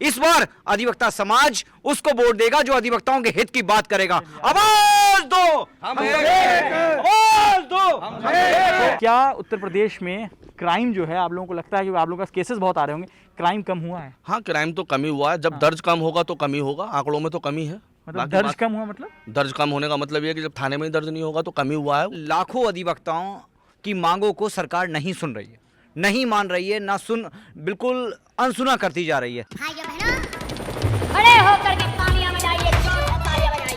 इस बार अधिवक्ता समाज उसको वोट देगा जो अधिवक्ताओं के हित की बात करेगा। आवाज दो, आवाज दो। क्या उत्तर प्रदेश में क्राइम जो है, आप लोगों को लगता है कि आप लोगों का केसेस बहुत आ रहे होंगे, क्राइम कम हुआ है? हाँ, क्राइम तो कमी हुआ है। जब दर्ज कम होगा तो कमी होगा, आंकड़ों में तो कमी है। मतलब दर्ज कम हुआ मतलब? दर्ज कम होने का मतलब ये है कि जब थाने में ही दर्ज नहीं होगा तो कमी हुआ है। लाखों अधिवक्ताओं की मांगों को सरकार नहीं सुन रही है, नहीं मान रही है, ना सुन, बिल्कुल अनसुना करती जा रही है। भाइयों बहनों, खड़े होकर के तालियां बजाइए, जोर से तालियां बजाइए।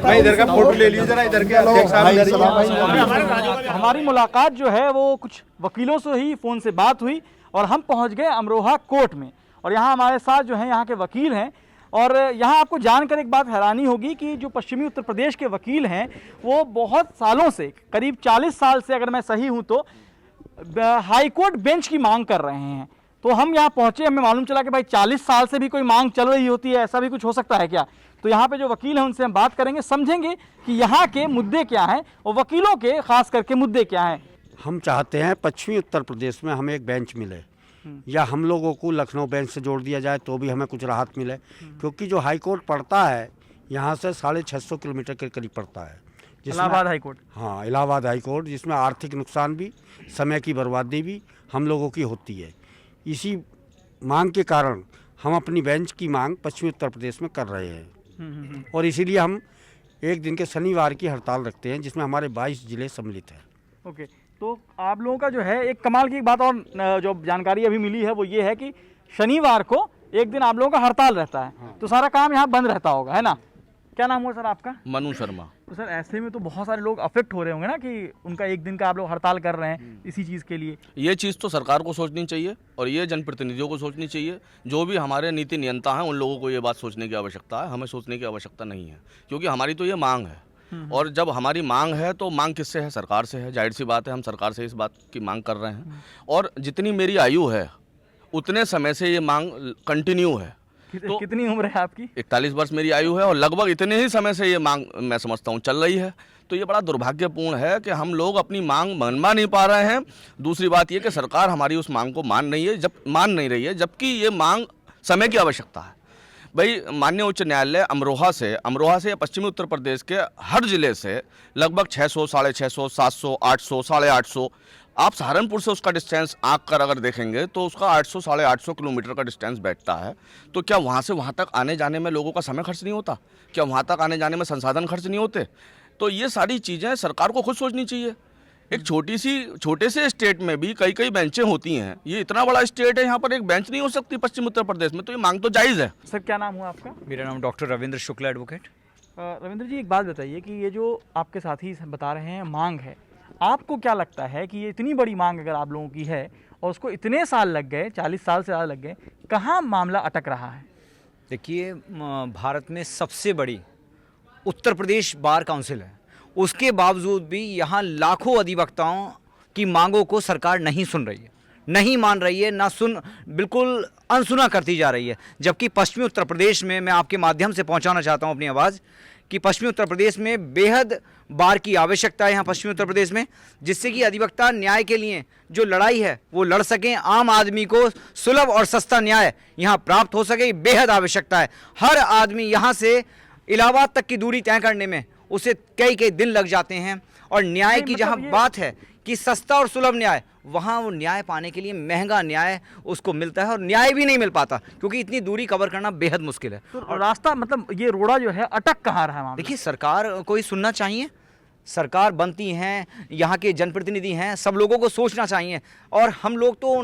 भाई इधर का फोटो ले लीजिए जरा, इधर के अध्यक्ष साहब। हमारी मुलाकात जो है वो कुछ वकीलों से ही फ़ोन से बात हुई और हम पहुंच गए अमरोहा कोर्ट में। और यहाँ हमारे साथ जो है यहाँ के वकील हैं। और यहाँ आपको जानकर एक बात हैरानी होगी कि जो पश्चिमी उत्तर प्रदेश के वकील हैं वो बहुत सालों से, करीब 40 साल से अगर मैं सही हूँ तो, हाई कोर्ट बेंच की मांग कर रहे हैं। तो हम यहाँ पहुँचे, हमें मालूम चला कि भाई 40 साल से भी कोई मांग चल रही होती है, ऐसा भी कुछ हो सकता है क्या? तो यहाँ पे जो वकील हैं उनसे हम बात करेंगे, समझेंगे कि यहाँ के मुद्दे क्या हैं और वकीलों के खास करके मुद्दे क्या हैं। हम चाहते हैं पश्चिमी उत्तर प्रदेश में हमें एक बेंच मिले, या हम लोगों को लखनऊ बेंच से जोड़ दिया जाए तो भी हमें कुछ राहत मिले, क्योंकि जो हाई कोर्ट पड़ता है यहाँ से 650 किलोमीटर के करीब पड़ता है। Allahabad high court? हाँ, इलाहाबाद हाई कोर्ट, जिसमें आर्थिक नुकसान भी, समय की बर्बादी भी हम लोगों की होती है। इसी मांग के कारण हम अपनी बेंच की मांग पश्चिमी उत्तर प्रदेश में कर रहे हैं। और इसीलिए हम एक दिन के शनिवार की हड़ताल रखते हैं, जिसमें हमारे 22 जिले सम्मिलित हैं। ओके, तो आप लोगों का जो है एक कमाल की एक बात और जो जानकारी अभी मिली है वो ये है कि शनिवार को एक दिन आप लोगों का हड़ताल रहता है। हाँ। तो सारा काम यहाँ बंद रहता होगा, है ना? क्या नाम हुआ सर आपका? मनु शर्मा। तो सर ऐसे में तो बहुत सारे लोग अफेक्ट हो रहे होंगे ना कि उनका एक दिन का आप लोग हड़ताल कर रहे हैं इसी चीज़ के लिए। ये चीज़ तो सरकार को सोचनी चाहिए और ये जनप्रतिनिधियों को सोचनी चाहिए। जो भी हमारे नीति नियंता हैं उन लोगों को ये बात सोचने की आवश्यकता है, हमें सोचने की आवश्यकता नहीं है, क्योंकि हमारी तो ये मांग है। और जब हमारी मांग है तो मांग किससे है? सरकार से है। जाहिर सी बात है, हम सरकार से इस बात की मांग कर रहे हैं। और जितनी मेरी आयु है उतने समय से ये मांग कंटिन्यू है। तो कितनी उम्र है आपकी? 41 वर्ष मेरी आयु है और लगभग इतने ही समय से ये मांग मैं समझता हूँ चल रही है। तो ये बड़ा दुर्भाग्यपूर्ण है कि हम लोग अपनी मांग मनवा नहीं पा रहे हैं। दूसरी बात ये कि सरकार हमारी उस मांग को मान नहीं रही है, जबकि ये मांग समय की आवश्यकता है। भाई, माननीय उच्च न्यायालय अमरोहा से या पश्चिमी उत्तर प्रदेश के हर जिले से लगभग 600, 650, 700, 800, 850, आप सहारनपुर से उसका डिस्टेंस आँक कर अगर देखेंगे तो उसका 800, 850 किलोमीटर का डिस्टेंस बैठता है। तो क्या वहाँ से वहाँ तक आने जाने में लोगों का समय खर्च नहीं होता? क्या वहाँ तक आने जाने में संसाधन खर्च नहीं होते? तो ये सारी चीज़ें सरकार को खुद सोचनी चाहिए। एक छोटे से स्टेट में भी कई बेंचें होती हैं। ये इतना बड़ा स्टेट है, यहाँ पर एक बेंच नहीं हो सकती पश्चिम उत्तर प्रदेश में? तो ये मांग तो जायज़ है। सर क्या नाम हुआ आपका? मेरा नाम डॉक्टर रविंद्र शुक्ला, एडवोकेट। रविंद्र जी, एक बात बताइए कि ये जो आपके साथी बता रहे हैं मांग है, आपको क्या लगता है कि ये इतनी बड़ी मांग अगर आप लोगों की है और उसको इतने साल लग गए, 40 साल से ज़्यादा लग गए, कहाँ मामला अटक रहा है? देखिए, भारत में सबसे बड़ी उत्तर प्रदेश बार काउंसिल है, उसके बावजूद भी यहाँ लाखों अधिवक्ताओं की मांगों को सरकार नहीं सुन रही है, नहीं मान रही है, ना सुन, बिल्कुल अनसुना करती जा रही है। जबकि पश्चिमी उत्तर प्रदेश में, मैं आपके माध्यम से पहुंचाना चाहता हूं अपनी आवाज़, कि पश्चिमी उत्तर प्रदेश में बेहद बार की आवश्यकता है यहाँ पश्चिमी उत्तर प्रदेश में, जिससे कि अधिवक्ता न्याय के लिए जो लड़ाई है वो लड़ सकें, आम आदमी को सुलभ और सस्ता न्याय यहाँ प्राप्त हो सके, बेहद आवश्यकता है। हर आदमी यहाँ से इलाहाबाद तक की दूरी तय करने में उसे कई दिन लग जाते हैं। और न्याय की जहाँ बात है कि सस्ता और सुलभ न्याय, वहाँ वो न्याय पाने के लिए महंगा न्याय उसको मिलता है और न्याय भी नहीं मिल पाता, क्योंकि इतनी दूरी कवर करना बेहद मुश्किल है। तो रास्ता, मतलब ये रोड़ा जो है अटक कहाँ रहा है? देखिए, सरकार को ही सुनना चाहिए। सरकार बनती हैं, यहाँ के जनप्रतिनिधि हैं, सब लोगों को सोचना चाहिए। और हम लोग तो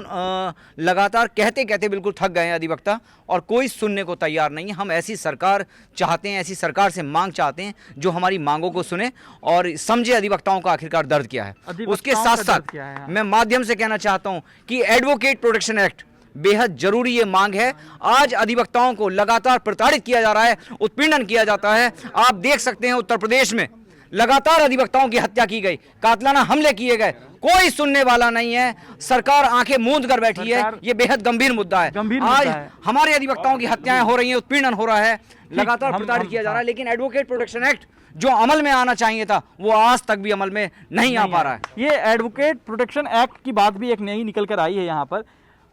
लगातार कहते बिल्कुल थक गए हैं अधिवक्ता, और कोई सुनने को तैयार नहीं है। हम ऐसी सरकार चाहते हैं, ऐसी सरकार से मांग चाहते हैं जो हमारी मांगों को सुने और समझे अधिवक्ताओं का आखिरकार दर्द क्या है। उसके साथ साथ मैं माध्यम से कहना चाहता हूँ कि एडवोकेट प्रोटेक्शन एक्ट बेहद जरूरी ये मांग है। आज अधिवक्ताओं को लगातार प्रताड़ित किया जा रहा है, उत्पीड़न किया जाता है। आप देख सकते हैं उत्तर प्रदेश में लगातार अधिवक्ताओं की हत्या की गई, कातलाना हमले किए गए, कोई सुनने वाला नहीं है। सरकार आंखें मूंद कर बैठी है। ये बेहद गंभीर मुद्दा है। आज हमारे अधिवक्ताओं की हत्याएं हो रही हैं, उत्पीड़न हो रहा है, लगातार प्रताड़ित किया जा रहा है, लेकिन एडवोकेट प्रोटेक्शन एक्ट जो अमल में आना चाहिए था वो आज तक भी अमल में नहीं आ पा रहा है। ये एडवोकेट प्रोटेक्शन एक्ट की बात भी एक नई निकल कर आई है यहाँ पर।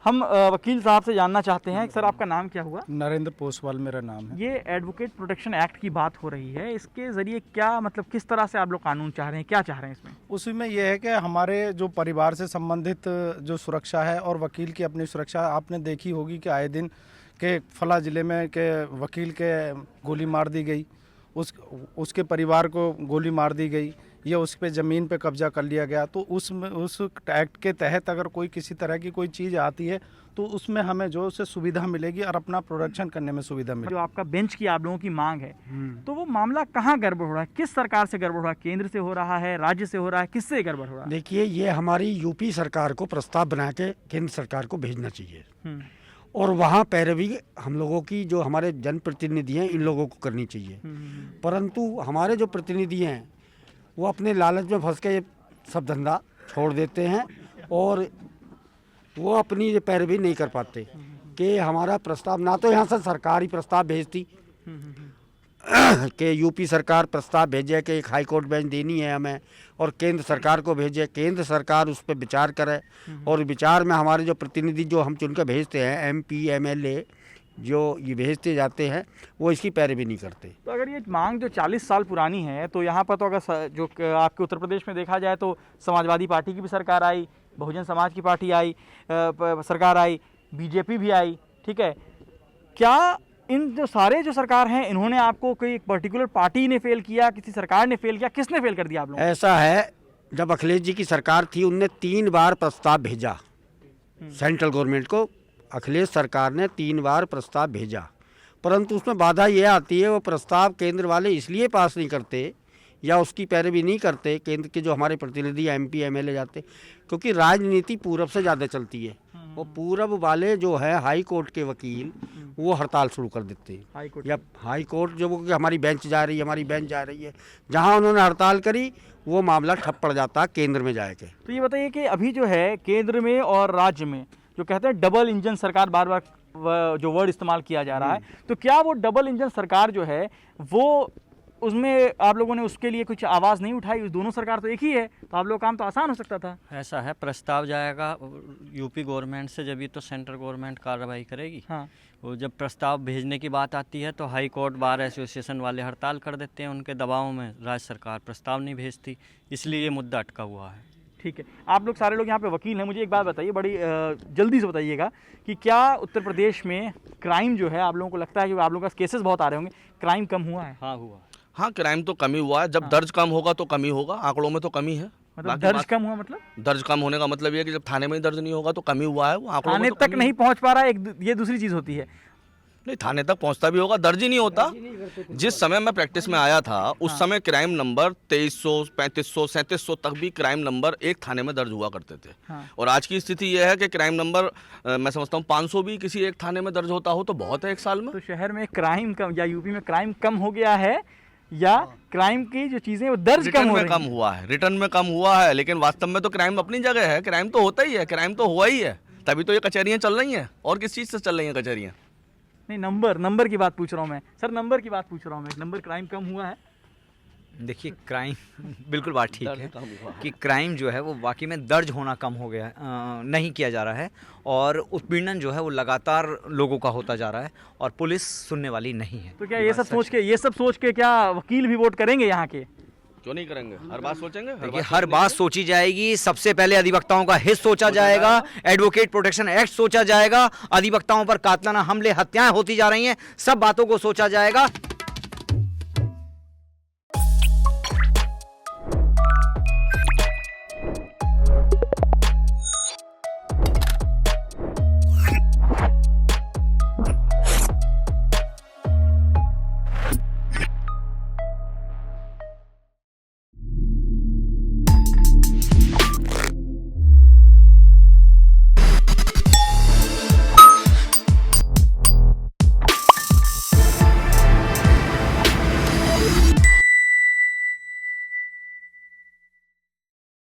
हम वकील साहब से जानना चाहते हैं, सर आपका नाम क्या हुआ? नरेंद्र पोसवाल मेरा नाम है। ये एडवोकेट प्रोटेक्शन एक्ट की बात हो रही है, इसके जरिए क्या मतलब किस तरह से आप लोग कानून चाह रहे हैं, क्या चाह रहे हैं इसमें? उसमें यह है कि हमारे जो परिवार से संबंधित जो सुरक्षा है और वकील की अपनी सुरक्षा, आपने देखी होगी कि आए दिन के फला ज़िले में के वकील के गोली मार दी गई, उसके परिवार को गोली मार दी गई, या उस पे ज़मीन पे कब्जा कर लिया गया। तो उस एक्ट के तहत अगर कोई किसी तरह की कोई चीज़ आती है तो उसमें हमें जो उससे सुविधा मिलेगी और अपना प्रोडक्शन करने में सुविधा मिलेगी। जो आपका बेंच की आप लोगों की मांग है, तो वो मामला कहाँ गड़बड़ हो रहा है, किस सरकार से गड़बड़ हो रहा है? केंद्र से हो रहा है, राज्य से हो रहा है, किससे गड़बड़ हो रहा है? देखिए, ये हमारी यूपी सरकार को प्रस्ताव बना के केंद्र सरकार को भेजना चाहिए और वहाँ पैरवी हम लोगों की, जो हमारे जनप्रतिनिधि हैं, इन लोगों को करनी चाहिए। परंतु हमारे जो प्रतिनिधि हैं वो अपने लालच में फंस के ये सब धंधा छोड़ देते हैं और वो अपनी पैरवी नहीं कर पाते कि हमारा प्रस्ताव, ना तो यहाँ से सरकार ही प्रस्ताव भेजती कि यूपी सरकार प्रस्ताव भेजे कि एक हाई कोर्ट बेंच देनी है हमें, और केंद्र सरकार को भेजे, केंद्र सरकार उस पर विचार करे, और विचार में हमारे जो प्रतिनिधि जो हम चुनकर भेजते हैं, एमपी एमएलए जो ये भेजते जाते हैं, वो इसकी पैरवी नहीं करते। तो अगर ये मांग जो 40 साल पुरानी है, तो यहाँ पर तो अगर जो आपके उत्तर प्रदेश में देखा जाए तो समाजवादी पार्टी की भी सरकार आई, बहुजन समाज की पार्टी आई, सरकार आई, बीजेपी भी आई, ठीक है। क्या इन जो सारे जो सरकार हैं, इन्होंने आपको कोई पर्टिकुलर पार्टी ने फेल किया, किसी सरकार ने फेल किया, किसने फेल कर दिया आप लोग? ऐसा है, जब अखिलेश जी की सरकार थी उनने 3 बार प्रस्ताव भेजा सेंट्रल गवर्नमेंट को। अखिलेश सरकार ने 3 बार प्रस्ताव भेजा, परंतु उसमें बाधा ये आती है, वो प्रस्ताव केंद्र वाले इसलिए पास नहीं करते या उसकी पैरवी नहीं करते, केंद्र के जो हमारे प्रतिनिधि एमपी एमएलए जाते, क्योंकि राजनीति पूरब से ज़्यादा चलती है। वो पूरब वाले जो है हाई कोर्ट के वकील, वो हड़ताल शुरू कर देते हैं। या हाई कोर्ट जो हमारी बेंच जा रही है, हमारी बेंच जा रही है, जहाँ उन्होंने हड़ताल करी वो मामला ठप पड़ जाता है केंद्र में जाके। तो ये बताइए कि अभी जो है केंद्र में और राज्य में जो कहते हैं डबल इंजन सरकार, बार बार जो वर्ड इस्तेमाल किया जा रहा है, तो क्या वो डबल इंजन सरकार जो है वो, उसमें आप लोगों ने उसके लिए कुछ आवाज़ नहीं उठाई? दोनों सरकार तो एक ही है, तो आप लोग काम तो आसान हो सकता था। ऐसा है, प्रस्ताव जाएगा यूपी गवर्नमेंट से, जब ये तो सेंट्रल गवर्नमेंट कार्रवाई करेगी। हाँ, वो जब प्रस्ताव भेजने की बात आती है तो हाई कोर्ट बार एसोसिएशन वाले हड़ताल कर देते हैं, उनके दबाव में राज्य सरकार प्रस्ताव नहीं भेजती, इसलिए ये मुद्दा अटका हुआ है। ठीक है। आप लोग सारे लोग यहाँ पे वकील हैं, मुझे एक बात बताइए, बड़ी जल्दी से बताइएगा कि क्या उत्तर प्रदेश में क्राइम जो है, आप लोगों को लगता है कि आप लोगों का केसेस बहुत आ रहे होंगे, क्राइम कम हुआ है? हाँ, हुआ। हाँ, क्राइम तो कमी हुआ है। जब दर्ज कम होगा तो कमी होगा, आंकड़ों में तो कमी है। मतलब दर्ज कम हुआ, मतलब दर्ज कम होने का मतलब ये है कि जब थाने में ही दर्ज नहीं होगा तो कमी हुआ है, वो आंकड़ों में थाने तो तक नहीं पहुँच पा रहा है, ये दूसरी चीज़ होती है। नहीं, थाने तक पहुंचता भी होगा, दर्ज ही नहीं होता। जिस समय मैं प्रैक्टिस में आया था उस समय क्राइम नंबर 2300, 3500, 3700 तक भी क्राइम नंबर एक थाने में दर्ज हुआ करते थे। और आज की स्थिति यह है कि क्राइम नंबर मैं समझता हूँ 500 भी किसी एक थाने में दर्ज होता हो तो बहुत है एक साल में। तो शहर में क्राइम कम, या यूपी में क्राइम कम हो गया है, या क्राइम की जो चीजें वो दर्ज कम हो रही हैं? कम हुआ है, रिटर्न में कम हुआ है, लेकिन वास्तव में तो क्राइम अपनी जगह है। क्राइम तो होता ही है, क्राइम तो हुआ ही है, तभी तो ये कचहरियाँ चल रही हैं। और किस चीज़ से चल रही हैं कचहरियाँ? नहीं, नंबर की बात पूछ रहा हूँ मैं सर, नंबर की बात पूछ रहा हूँ मैं। नंबर क्राइम कम हुआ है? देखिए, क्राइम बिल्कुल बात ठीक है कि क्राइम जो है वो वाकई में दर्ज होना कम हो गया है, नहीं किया जा रहा है, और उत्पीड़न जो है वो लगातार लोगों का होता जा रहा है और पुलिस सुनने वाली नहीं है। तो क्या ये सब सोच के क्या वकील भी वोट करेंगे यहाँ के? क्यों नहीं करेंगे? हर बात सोचेंगे। देखिए, हर बात सोची जाएगी। सबसे पहले अधिवक्ताओं का हित सोचा जाएगा, एडवोकेट प्रोटेक्शन एक्ट सोचा जाएगा, अधिवक्ताओं पर कातलाना हमले, हत्याएं होती जा रही हैं, सब बातों को सोचा जाएगा।